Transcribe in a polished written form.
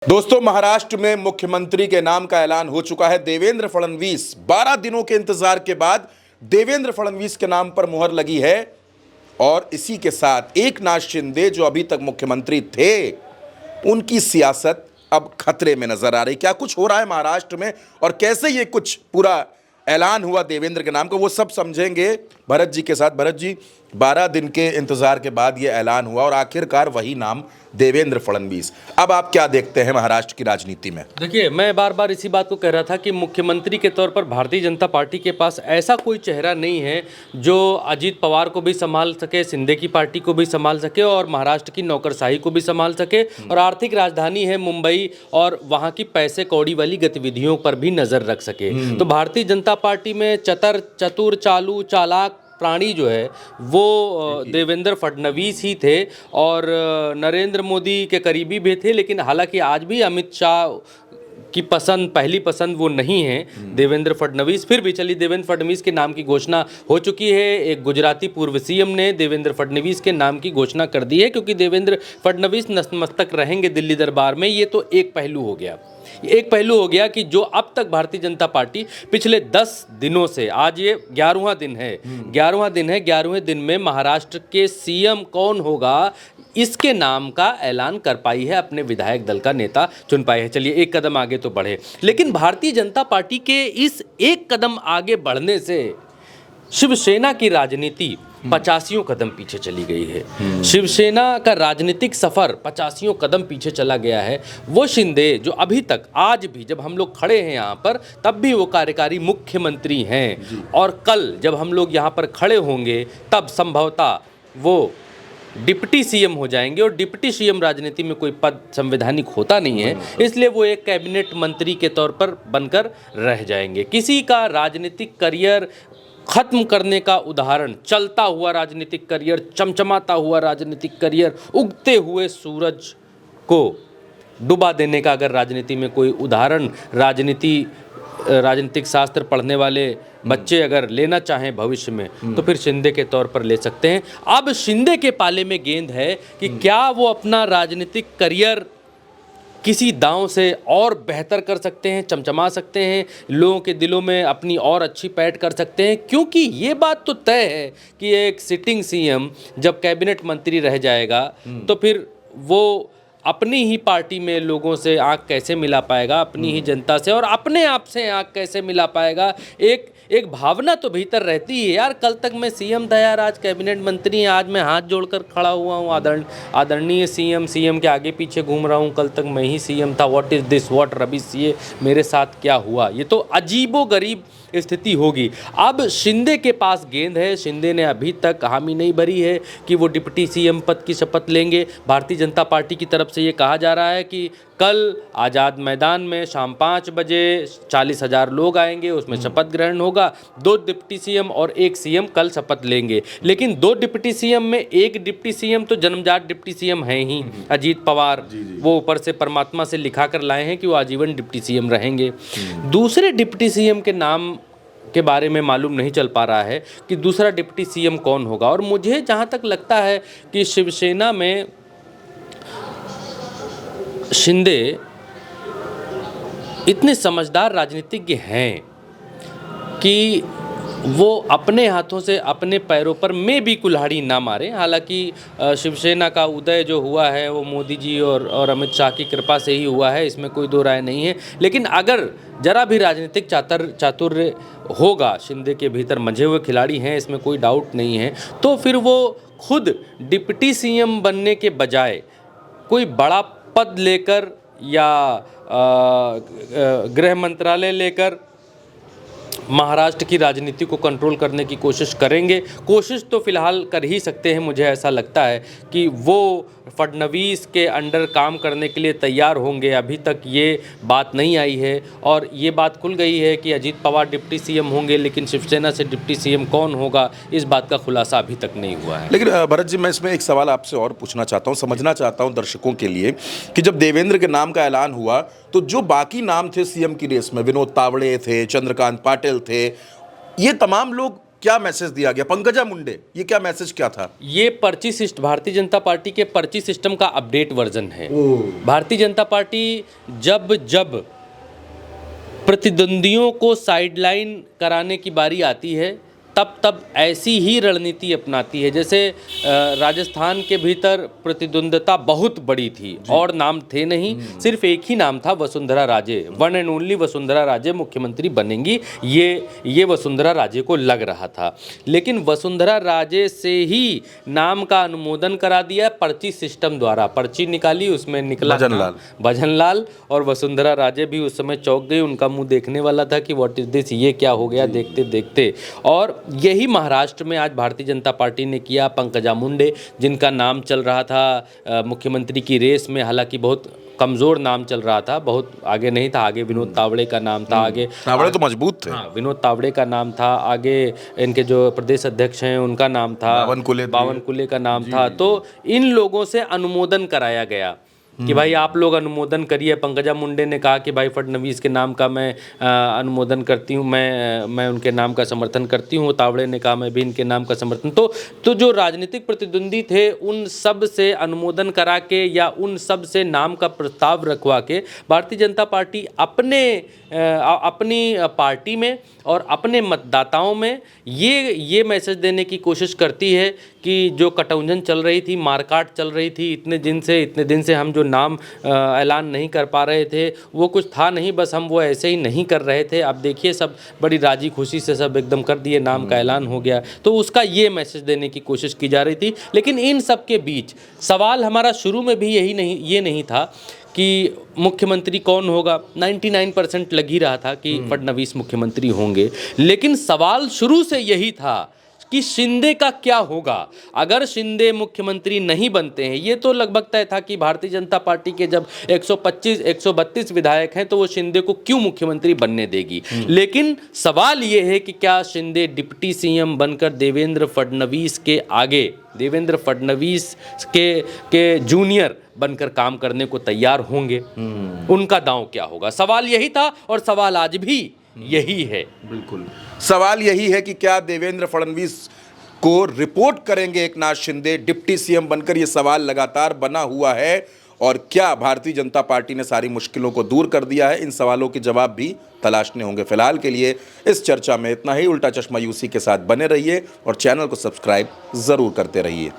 दोस्तों, महाराष्ट्र में मुख्यमंत्री के नाम का ऐलान हो चुका है। देवेंद्र फडणवीस, 12 दिनों के इंतजार के बाद देवेंद्र फडणवीस के नाम पर मुहर लगी है। और इसी के साथ एकनाथ शिंदे, जो अभी तक मुख्यमंत्री थे, उनकी सियासत अब खतरे में नजर आ रही। क्या कुछ हो रहा है महाराष्ट्र में और कैसे ये कुछ पूरा ऐलान हुआ देवेंद्र के नाम का, वो सब समझेंगे भरत जी के साथ। भरत जी, 12 दिन के इंतजार के बाद ये ऐलान हुआ और आखिरकार वही नाम देवेंद्र फडणवीस। अब आप क्या देखते हैं महाराष्ट्र की राजनीति में? देखिए, मैं बार बार इसी बात को कह रहा था कि मुख्यमंत्री के तौर पर भारतीय जनता पार्टी के पास ऐसा कोई चेहरा नहीं है जो अजीत पवार को भी संभाल सके, शिंदे की पार्टी को भी संभाल सके और महाराष्ट्र की नौकरशाही को भी संभाल सके और आर्थिक राजधानी है मुंबई और वहाँ की पैसे कौड़ी वाली गतिविधियों पर भी नज़र रख सके। तो भारतीय जनता पार्टी में चतुर चालू चालाक प्राणी जो है वो देवेंद्र फडणवीस ही थे और नरेंद्र मोदी के करीबी भी थे। लेकिन हालांकि आज भी अमित शाह की पहली पसंद वो नहीं है देवेंद्र फडणवीस। फिर भी चलिए, देवेंद्र फडणवीस के नाम की घोषणा हो चुकी है। एक गुजराती पूर्व सीएम ने देवेंद्र फडणवीस के नाम की घोषणा कर दी है, क्योंकि देवेंद्र फडणवीस नतमस्तक रहेंगे दिल्ली दरबार में। ये तो एक पहलू हो गया कि जो अब तक भारतीय जनता पार्टी पिछले 10 दिनों से, आज ये 11वां दिन है, 11वें दिन में महाराष्ट्र के सीएम कौन होगा इसके नाम का ऐलान कर पाई है, अपने विधायक दल का नेता चुन पाए हैं। चलिए, एक कदम आगे तो बढ़े, लेकिन भारतीय जनता पार्टी के इस एक कदम आगे बढ़ने से शिवसेना की राजनीति 85 कदम पीछे चली गई है। शिवसेना का राजनीतिक सफर 85 कदम पीछे चला गया है। वो शिंदे जो अभी तक, आज भी जब हम लोग खड़े हैं यहाँ पर, तब भी वो कार्यकारी मुख्यमंत्री हैं और कल जब हम लोग यहाँ पर खड़े होंगे तब संभवतः वो डिप्टी सीएम हो जाएंगे। और डिप्टी सीएम राजनीति में कोई पद संवैधानिक होता नहीं है, इसलिए वो एक कैबिनेट मंत्री के तौर पर बनकर रह जाएंगे। किसी का राजनीतिक करियर खत्म करने का उदाहरण, चलता हुआ राजनीतिक करियर, चमचमाता हुआ राजनीतिक करियर, उगते हुए सूरज को डुबा देने का अगर राजनीति में कोई उदाहरण राजनीतिक शास्त्र पढ़ने वाले बच्चे अगर लेना चाहें भविष्य में, तो फिर शिंदे के तौर पर ले सकते हैं। अब शिंदे के पाले में गेंद है कि क्या वो अपना राजनीतिक करियर किसी दांव से और बेहतर कर सकते हैं, चमचमा सकते हैं, लोगों के दिलों में अपनी और अच्छी पैठ कर सकते हैं। क्योंकि ये बात तो तय है कि एक सिटिंग सीएम जब कैबिनेट मंत्री रह जाएगा तो फिर वो अपनी ही पार्टी में लोगों से आंख कैसे मिला पाएगा, अपनी ही जनता से, और अपने आप से आंख कैसे मिला पाएगा। एक भावना तो भीतर रहती है, यार कल तक मैं सीएम था, यार आज कैबिनेट मंत्री, आज मैं हाथ जोड़कर खड़ा हुआ हूँ, आदरणीय सीएम के आगे पीछे घूम रहा हूँ, कल तक मैं ही सीएम था, what is this, what rubbish, ये मेरे साथ क्या हुआ। ये तो अजीबोगरीब स्थिति होगी। अब शिंदे के पास गेंद है। शिंदे ने अभी तक हामी नहीं भरी है कि वो डिप्टी सीएम पद की शपथ लेंगे। भारतीय जनता पार्टी की तरफ से ये कहा जा रहा है कि कल आज़ाद मैदान में शाम 5 बजे 40,000 लोग आएंगे, उसमें शपथ ग्रहण होगा। 2 डिप्टी सीएम और 1 सीएम कल शपथ लेंगे। लेकिन 2 डिप्टी सीएम में एक डिप्टी सीएम तो जन्मजात डिप्टी सीएम हैं ही, अजीत पवार। वो ऊपर से परमात्मा से लिखा कर लाए हैं कि वो आजीवन डिप्टी सीएम रहेंगे। दूसरे डिप्टी सीएम के नाम के बारे में मालूम नहीं चल पा रहा है कि दूसरा डिप्टी सीएम कौन होगा। और मुझे जहाँ तक लगता है कि शिवसेना में शिंदे इतने समझदार राजनीतिज्ञ हैं कि वो अपने हाथों से अपने पैरों पर में भी कुल्हाड़ी ना मारे। हालांकि शिवसेना का उदय जो हुआ है वो मोदी जी और अमित शाह की कृपा से ही हुआ है, इसमें कोई दो राय नहीं है। लेकिन अगर जरा भी राजनीतिक चातुर्य होगा, शिंदे के भीतर मंझे हुए खिलाड़ी हैं, इसमें कोई डाउट नहीं है, तो फिर वो खुद डिप्टी सीएम बनने के बजाय कोई बड़ा पद लेकर या गृह मंत्रालय लेकर महाराष्ट्र की राजनीति को कंट्रोल करने की कोशिश करेंगे। कोशिश तो फिलहाल कर ही सकते हैं। मुझे ऐसा लगता है कि वो फडणवीस के अंडर काम करने के लिए तैयार होंगे। अभी तक ये बात नहीं आई है और ये बात खुल गई है कि अजीत पवार डिप्टी सीएम होंगे, लेकिन शिवसेना से डिप्टी सीएम कौन होगा इस बात का खुलासा अभी तक नहीं हुआ है। लेकिन भरत जी, मैं इसमें एक सवाल आपसे और पूछना चाहता हूँ, समझना चाहता हूँ दर्शकों के लिए कि जब देवेंद्र के नाम का ऐलान हुआ तो जो बाकी नाम थे सीएम की रेस में, विनोद तावड़े थे, चंद्रकांत पाटिल थे, ये तमाम लोग क्या मैसेज दिया गया? पंकजा मुंडे, ये क्या मैसेज क्या था? ये पर्ची सिस्टम, भारतीय जनता पार्टी के पर्ची सिस्टम का अपडेट वर्जन है। भारतीय जनता पार्टी जब जब प्रतिद्वंदियों को साइडलाइन कराने की बारी आती है तब तब ऐसी ही रणनीति अपनाती है। जैसे राजस्थान के भीतर प्रतिद्वंदता बहुत बड़ी थी और नाम थे नहीं, सिर्फ एक ही नाम था, Vasundhara Raje, one and only Vasundhara Raje मुख्यमंत्री बनेंगी, ये वसुंधरा राजे को लग रहा था। लेकिन वसुंधरा राजे से ही नाम का अनुमोदन करा दिया पर्ची सिस्टम द्वारा। पर्ची निकाली, उसमें निकला भजनलाल, और वसुंधरा राजे भी उस समय चौंक गई। उनका मुंह देखने वाला था कि व्हाट इज दिस, ये क्या हो गया देखते देखते। और यही महाराष्ट्र में आज भारतीय जनता पार्टी ने किया। पंकजा मुंडे, जिनका नाम चल रहा था मुख्यमंत्री की रेस में, हालांकि बहुत कमज़ोर नाम चल रहा था, बहुत आगे नहीं था, आगे विनोद तावड़े का नाम था, आगे तावड़े तो मजबूत थे। हाँ, विनोद तावड़े का नाम था, आगे इनके जो प्रदेश अध्यक्ष हैं उनका नाम था, बावन कुले का नाम था। तो इन लोगों से अनुमोदन कराया गया कि भाई आप लोग अनुमोदन करिए। पंकजा मुंडे ने कहा कि भाई फडणवीस के नाम का मैं अनुमोदन करती हूँ, मैं उनके नाम का समर्थन करती हूँ। तावड़े ने कहा मैं भी इनके नाम का समर्थन। तो जो राजनीतिक प्रतिद्वंदी थे उन सब से अनुमोदन करा के या उन सब से नाम का प्रस्ताव रखवा के भारतीय जनता पार्टी अपनी पार्टी में और अपने मतदाताओं में ये मैसेज देने की कोशिश करती है कि जो कटौंजन चल रही थी, मारकाट चल रही थी इतने दिन से हम जो नाम ऐलान नहीं कर पा रहे थे, वो कुछ था नहीं, बस हम वो ऐसे ही नहीं कर रहे थे। अब देखिए सब बड़ी राजी खुशी से सब एकदम कर दिए, नाम का ऐलान हो गया। तो उसका ये मैसेज देने की कोशिश की जा रही थी। लेकिन इन सब के बीच सवाल हमारा शुरू में भी ये नहीं था कि मुख्यमंत्री कौन होगा। 99% लग ही रहा था कि फडणवीस मुख्यमंत्री होंगे। लेकिन सवाल शुरू से यही था कि शिंदे का क्या होगा अगर शिंदे मुख्यमंत्री नहीं बनते हैं। ये तो लगभग तय था कि भारतीय जनता पार्टी के जब 132 विधायक हैं तो वो शिंदे को क्यों मुख्यमंत्री बनने देगी। लेकिन सवाल ये है कि क्या शिंदे डिप्टी सीएम बनकर देवेंद्र फडणवीस के आगे, देवेंद्र फडणवीस के जूनियर बनकर काम करने को तैयार होंगे। उनका दांव क्या होगा, सवाल यही था और सवाल आज भी यही है। बिल्कुल सवाल यही है कि क्या देवेंद्र फडणवीस को रिपोर्ट करेंगे एकनाथ शिंदे डिप्टी सीएम बनकर। ये सवाल लगातार बना हुआ है। और क्या भारतीय जनता पार्टी ने सारी मुश्किलों को दूर कर दिया है, इन सवालों के जवाब भी तलाशने होंगे। फिलहाल के लिए इस चर्चा में इतना ही। उल्टा चश्मा यूसी के साथ बने रहिए और चैनल को सब्सक्राइब जरूर करते रहिए।